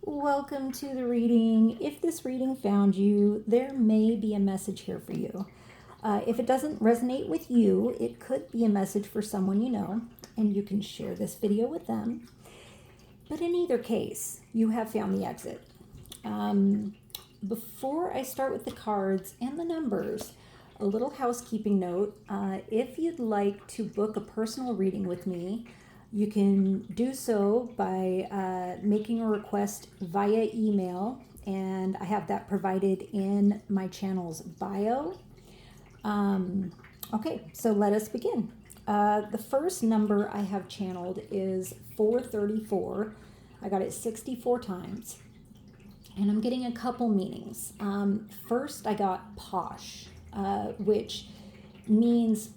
Welcome to the reading. If this reading found you, there may be a message here for you. If it doesn't resonate with you, it could be a message for someone you know, and you can share this video with them. But in either case, you have found the exit. Before I start with the cards and the numbers, a little housekeeping note. If you'd like to book a personal reading with me, you can do so by making a request via email, and I have that provided in my channel's bio. Okay, so let us begin. The first number I have channeled is 434. I got it 64 times, and I'm getting a couple meanings. First, I got posh, which means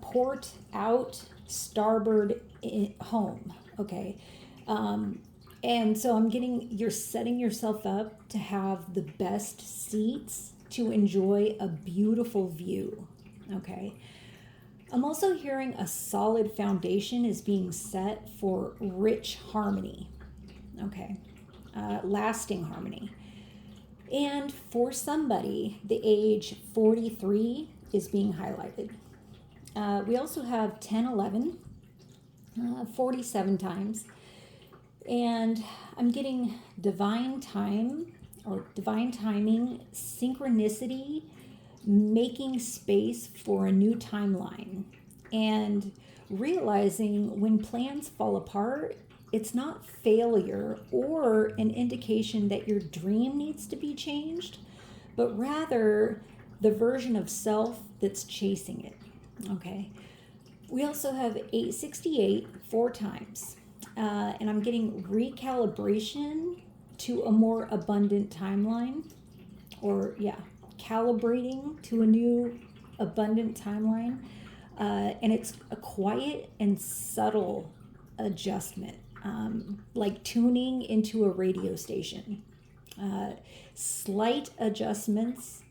port out, starboard home. Okay. And so I'm getting, you're setting yourself up to have the best seats to enjoy a beautiful view. Okay. I'm also hearing a solid foundation is being set for rich harmony. Okay. Lasting harmony. And for somebody, the age 43 is being highlighted. We also have 1011, 47 times. And I'm getting divine time or divine timing, synchronicity, making space for a new timeline, and realizing when plans fall apart, it's not failure or an indication that your dream needs to be changed, but rather the version of self that's chasing it. Okay. We also have 868 4 times. And I'm getting recalibration to a more abundant timeline, or calibrating to a new abundant timeline. And it's a quiet and subtle adjustment, like tuning into a radio station. Slight adjustments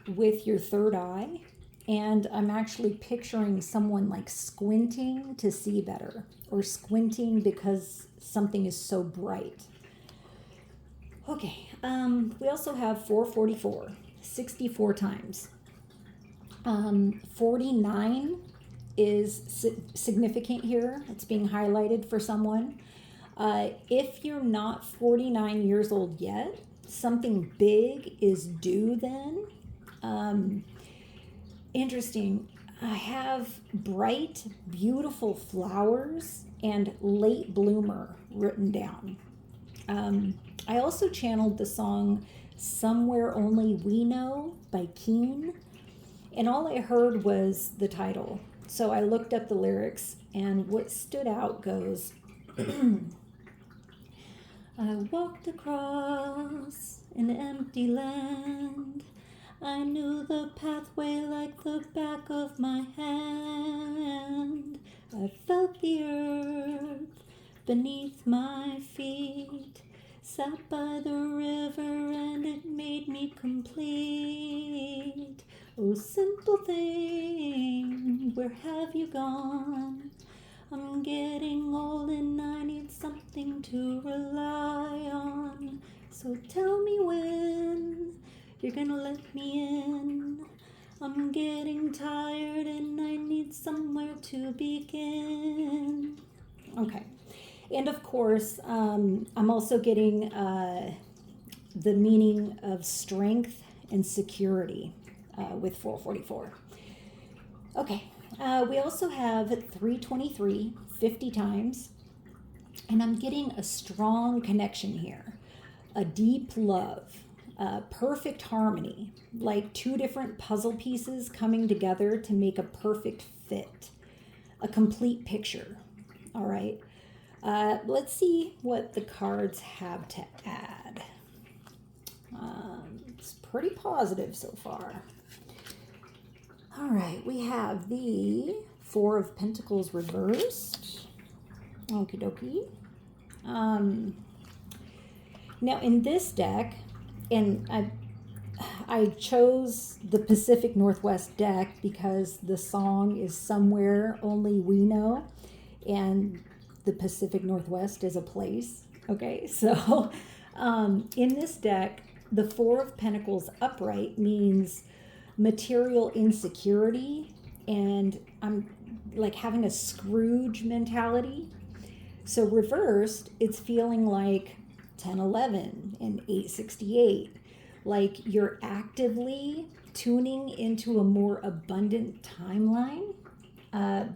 with your third eye. And I'm actually picturing someone like squinting to see better, or squinting because something is so bright. Okay, we also have 444, 64 times. 49 is significant here. It's being highlighted for someone. If you're not 49 years old yet, something big is due then. Interesting. I have bright, beautiful flowers and late bloomer written down. I also channeled the song Somewhere Only We Know by Keane, and all I heard was the title. So I looked up the lyrics, and what stood out goes, I walked across an empty land. I knew the pathway like the back of my hand. I felt the earth beneath my feet. Sat by the river and it made me complete. Oh, simple thing, where have you gone? I'm getting old and I need something to rely on. So tell me when you're gonna let me in. I'm getting tired and I need somewhere to begin. Okay. And of course, I'm also getting the meaning of strength and security with 444. Okay. We also have 323, 50 times. And I'm getting a strong connection here, a deep love. Perfect harmony, like two different puzzle pieces coming together to make a perfect fit, a complete picture. All right, let's see what the cards have to add. It's pretty positive so far. All right, we have the Four of Pentacles reversed. Okie dokie. Now in this deck, and I chose the Pacific Northwest deck because the song is Somewhere Only We Know, and the Pacific Northwest is a place. Okay, so In this deck, the Four of Pentacles upright means material insecurity, and I'm like having a Scrooge mentality. So reversed, it's feeling like 1011 and 868, like you're actively tuning into a more abundant timeline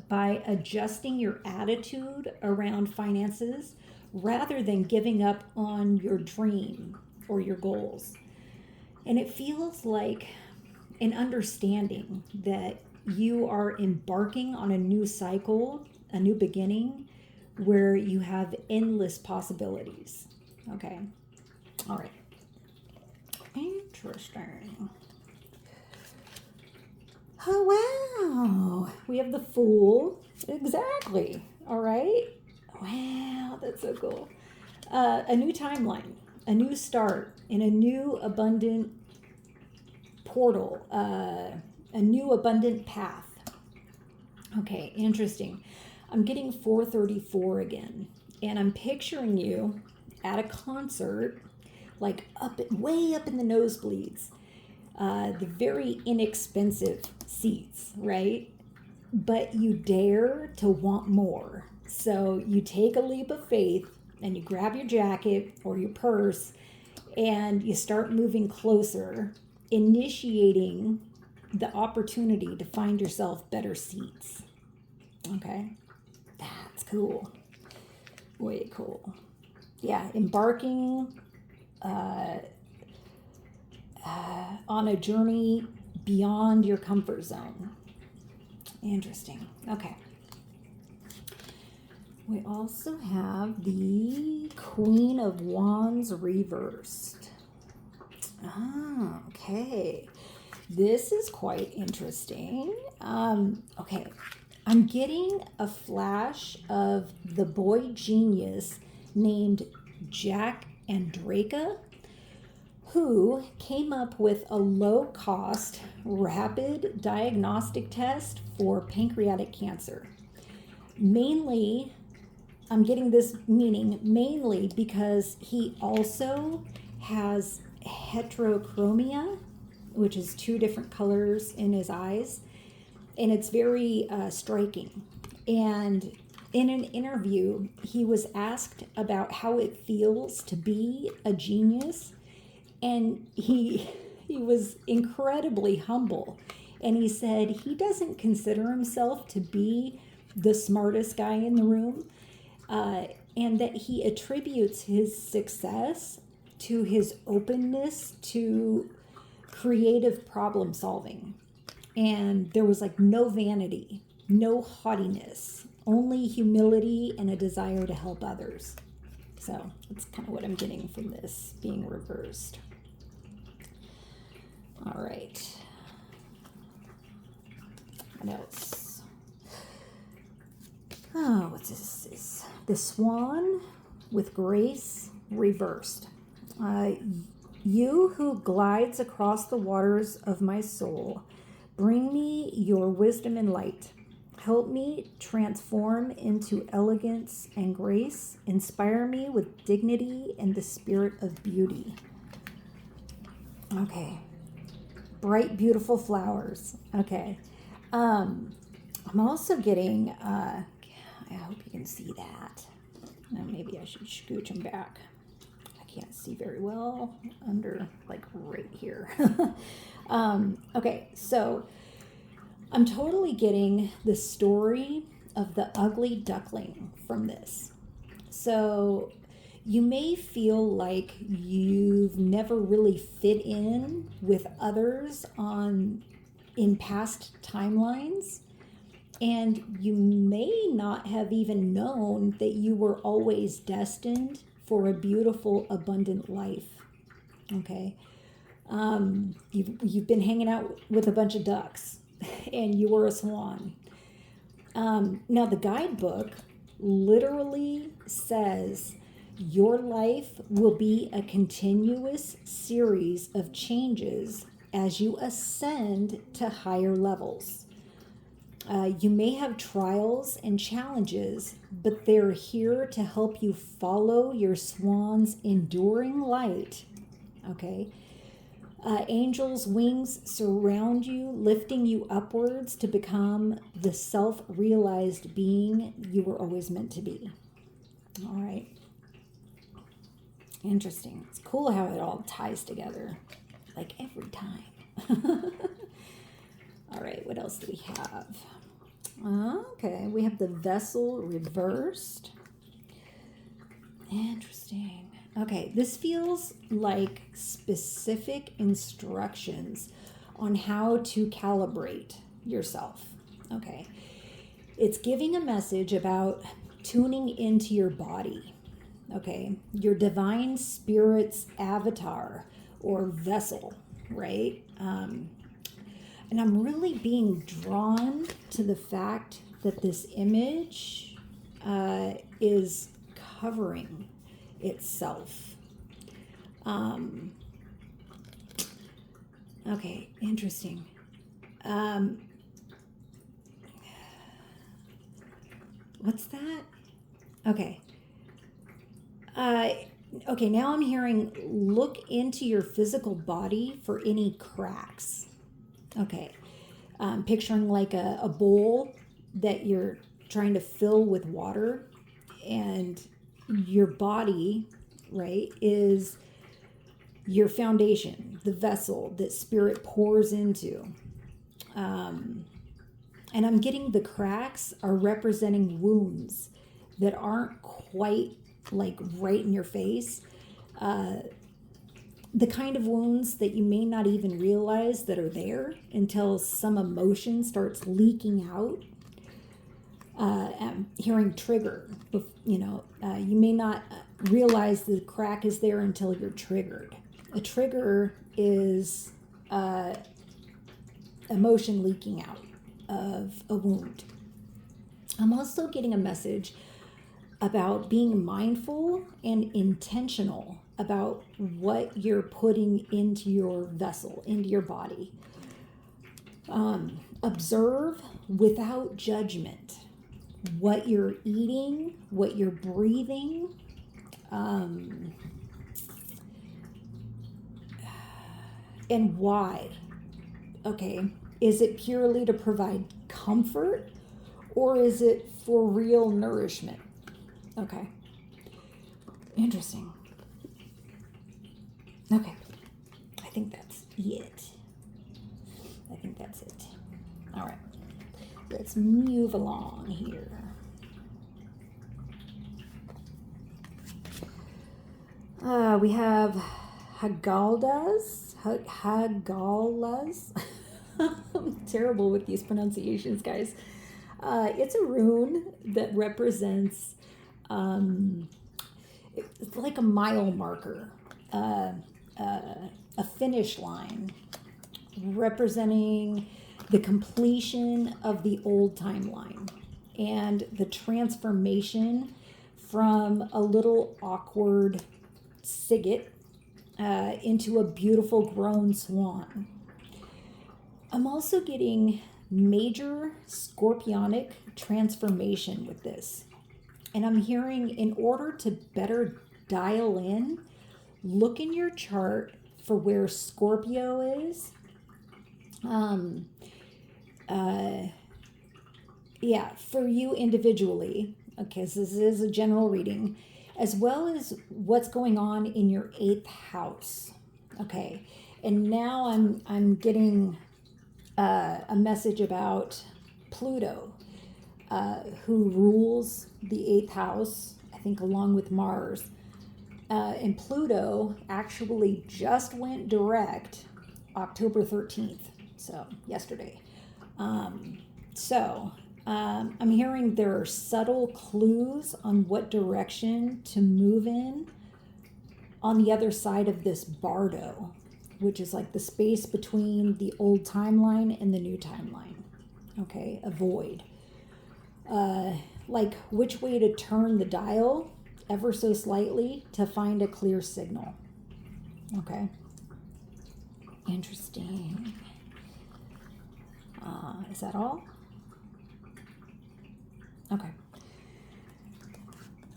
by adjusting your attitude around finances rather than giving up on your dream or your goals. And it feels like an understanding that you are embarking on a new cycle, a new beginning, where you have endless possibilities. Okay. All right. Interesting. Oh, wow. We have the Fool. Exactly. All right. Wow, that's so cool. A new timeline, a new start, and a new abundant portal, a new abundant path. Okay, interesting. I'm getting 434 again, and I'm picturing you at a concert, like way up in the nosebleeds, the very inexpensive seats, right? But you dare to want more. So you take a leap of faith and you grab your jacket or your purse and you start moving closer, initiating the opportunity to find yourself better seats. Okay, that's cool. Way cool. Yeah, embarking on a journey beyond your comfort zone. Interesting. Okay. We also have the Queen of Wands reversed. Ah, okay. This is quite interesting. Okay. I'm getting a flash of the boy genius named Jack Andraka, who came up with a low-cost, rapid diagnostic test for pancreatic cancer. Mainly, I'm getting this meaning mainly because he also has heterochromia, which is two different colors in his eyes, and it's very striking. And in an interview, he was asked about how it feels to be a genius, and he was incredibly humble. And he said he doesn't consider himself to be the smartest guy in the room, and that he attributes his success to his openness to creative problem solving. And there was like no vanity, no haughtiness, only humility and a desire to help others. So that's kind of what I'm getting from this being reversed. All right. What else? Oh, what's this? The Swan with Grace reversed. You who glides across the waters of my soul, bring me your wisdom and light. Help me transform into elegance and grace. Inspire me with dignity and the spirit of beauty. Okay. Bright, beautiful flowers. Okay. I'm also getting, I hope you can see that. Maybe I should scooch them back. I can't see very well under, like, right here. Okay, so I'm totally getting the story of the ugly duckling from this. So you may feel like you've never really fit in with others in past timelines, and you may not have even known that you were always destined for a beautiful, abundant life. Okay, you've been hanging out with a bunch of ducks, and you were a swan. Now the guidebook literally says your life will be a continuous series of changes as you ascend to higher levels. You may have trials and challenges, but they're here to help you follow your swan's enduring light. Okay. Angels' wings surround you, lifting you upwards to become the self-realized being you were always meant to be. All right. Interesting. It's cool how it all ties together, like every time. All right, what else do we have? Okay, we have the vessel reversed. Interesting. Okay, this feels like specific instructions on how to calibrate yourself. Okay, it's giving a message about tuning into your body. Okay, your divine spirit's avatar or vessel, right? And I'm really being drawn to the fact that this image is covering itself. Okay, interesting. What's that? Okay. Okay, now I'm hearing look into your physical body for any cracks. Okay. Picturing like a bowl that you're trying to fill with water, and your body, right, is your foundation, the vessel that spirit pours into. And I'm getting the cracks are representing wounds that aren't quite like right in your face. The kind of wounds that you may not even realize that are there until some emotion starts leaking out. I'm hearing trigger. You may not realize the crack is there until you're triggered. A trigger is emotion leaking out of a wound. I'm also getting a message about being mindful and intentional about what you're putting into your vessel, into your body. Observe without judgment what you're eating, what you're breathing. And why. Okay, is it purely to provide comfort, or is it for real nourishment? Okay, interesting. Okay, I think that's it. All right, let's move along here. We have Hagalas. I'm terrible with these pronunciations, guys. It's a rune that represents, it's like a mile marker, a finish line, representing the completion of the old timeline and the transformation from a little awkward Sigget into a beautiful grown swan. I'm also getting major scorpionic transformation with this. And I'm hearing, in order to better dial in, look in your chart for where Scorpio is. For you individually, okay, so this is a general reading, as well as what's going on in your 8th house. Okay, and now I'm getting a message about Pluto, who rules the 8th house, I think, along with Mars. And Pluto actually just went direct October 13th, so yesterday. I'm hearing there are subtle clues on what direction to move in on the other side of this bardo, which is like the space between the old timeline and the new timeline. Okay, a void. Like which way to turn the dial ever so slightly to find a clear signal. Okay. Interesting. Is that all? Okay.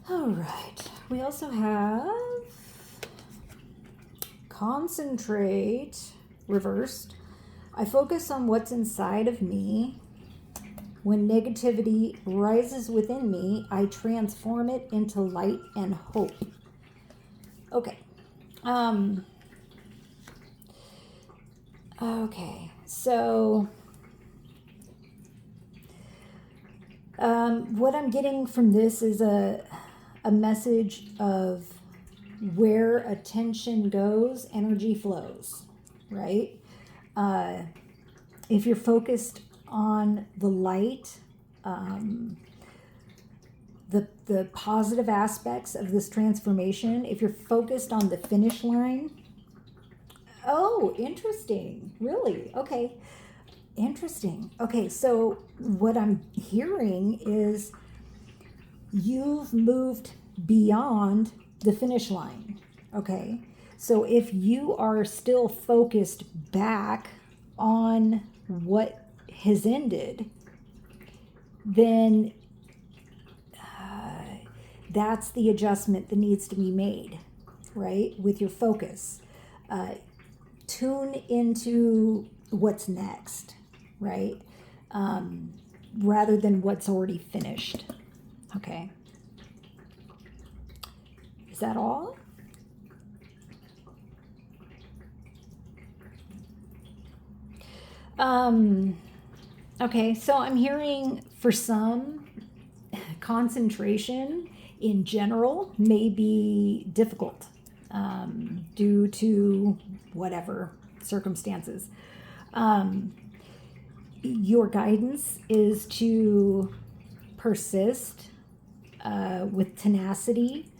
All right. We also have concentrate reversed. I focus on what's inside of me. When negativity rises within me, I transform it into light and hope. Okay. Okay. So, what I'm getting from this is a message of where attention goes, energy flows, right? If you're focused on the light, the positive aspects of this transformation, if you're focused on the finish line, oh, interesting. Really? Okay. Interesting. Okay, so what I'm hearing is you've moved beyond the finish line. Okay. So if you are still focused back on what has ended, then that's the adjustment that needs to be made, right? With your focus. Tune into what's next, right? Rather than what's already finished. Okay. Is that all? Okay, so I'm hearing for some, concentration in general may be difficult due to whatever circumstances. Your guidance is to persist with tenacity,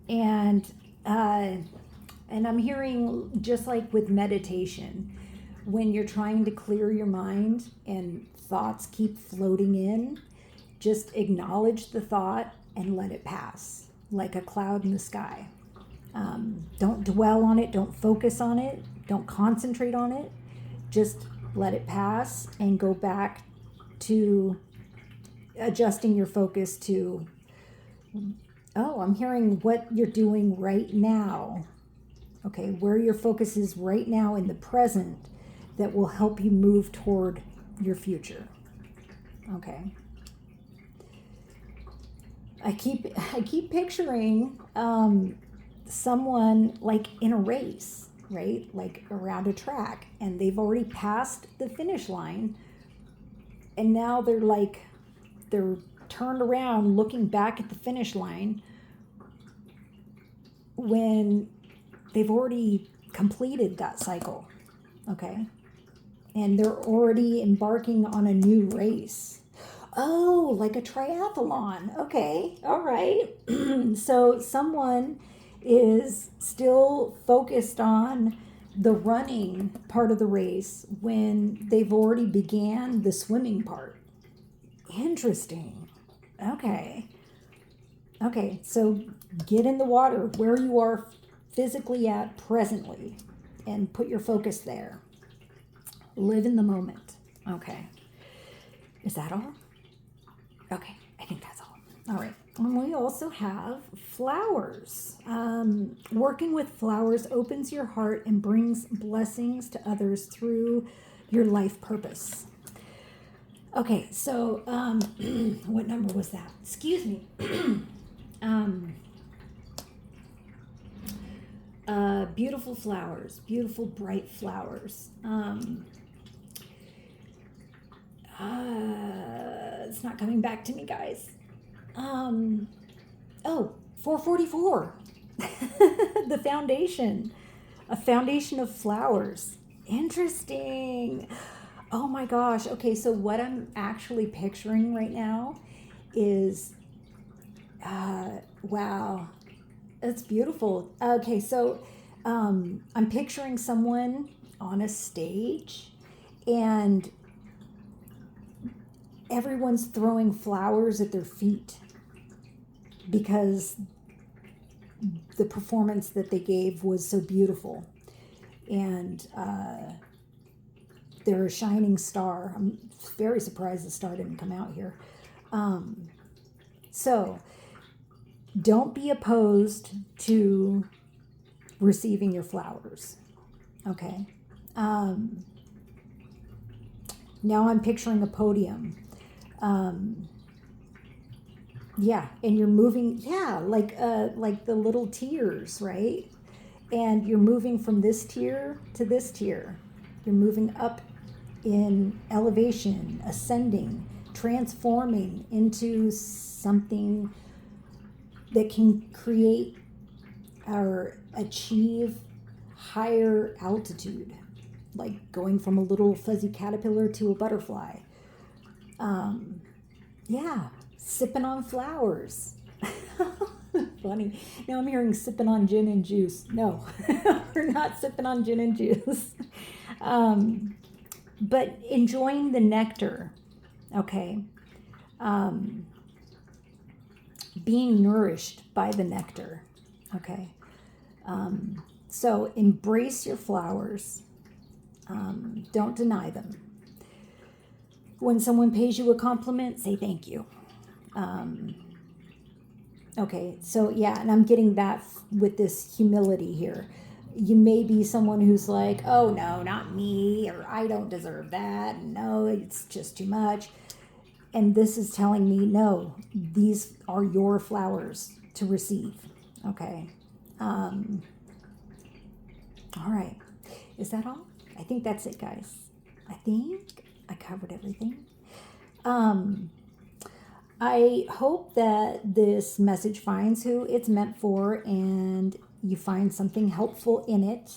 and I'm hearing, just like with meditation, when you're trying to clear your mind and thoughts keep floating in, just acknowledge the thought and let it pass like a cloud in the sky. Don't dwell on it, don't focus on it, don't concentrate on it. Just let it pass and go back to adjusting your focus to, oh, I'm hearing what you're doing right now. Okay, where your focus is right now in the present that will help you move toward your future. Okay. I keep picturing someone like in a race, right? Like around a track, and they've already passed the finish line, and now they're turned around looking back at the finish line when they've already completed that cycle. Okay. And they're already embarking on a new race. Oh, like a triathlon. Okay. All right. So someone is still focused on the running part of the race when they've already began the swimming part. Interesting. Okay. Okay. So get in the water where you are physically at presently and put your focus there. Live in the moment. Okay. Is that all? Okay, I think that's all. All right. And we also have flowers. Working with flowers opens your heart and brings blessings to others through your life purpose. Okay, so what number was that? Excuse me. Beautiful flowers, beautiful bright flowers. It's not coming back to me, guys. 444. The foundation. A foundation of flowers. Interesting. Oh my gosh. Okay, so what I'm actually picturing right now is, wow, that's beautiful. Okay, so I'm picturing someone on a stage, and everyone's throwing flowers at their feet because the performance that they gave was so beautiful. And they're a shining star. I'm very surprised the star didn't come out here. So don't be opposed to receiving your flowers. Okay. Now I'm picturing a podium. Yeah, and you're moving, yeah, like the little tiers, right? And you're moving from this tier to this tier. You're moving up in elevation, ascending, transforming into something that can create or achieve higher altitude, like going from a little fuzzy caterpillar to a butterfly. Yeah, sipping on flowers. Funny. Now I'm hearing sipping on gin and juice. No, we're not sipping on gin and juice. But enjoying the nectar, okay? Being nourished by the nectar, okay? So embrace your flowers. Don't deny them. When someone pays you a compliment, say thank you. Okay, so yeah, and I'm getting that with this humility here. You may be someone who's like, oh no, not me, or I don't deserve that. No, it's just too much. And this is telling me, no, these are your flowers to receive. Okay. All right. Is that all? I think that's it, guys. I think I covered everything. I hope that this message finds who it's meant for and you find something helpful in it.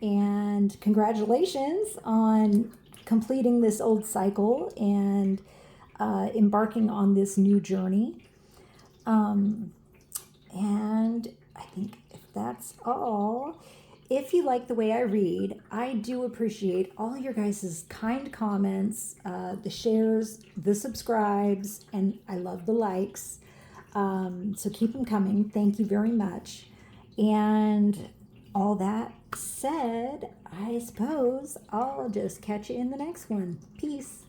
And congratulations on completing this old cycle and embarking on this new journey. And I think if that's all, if you like the way I read, I do appreciate all your guys' kind comments, the shares, the subscribes, and I love the likes. So keep them coming. Thank you very much. And all that said, I suppose I'll just catch you in the next one. Peace.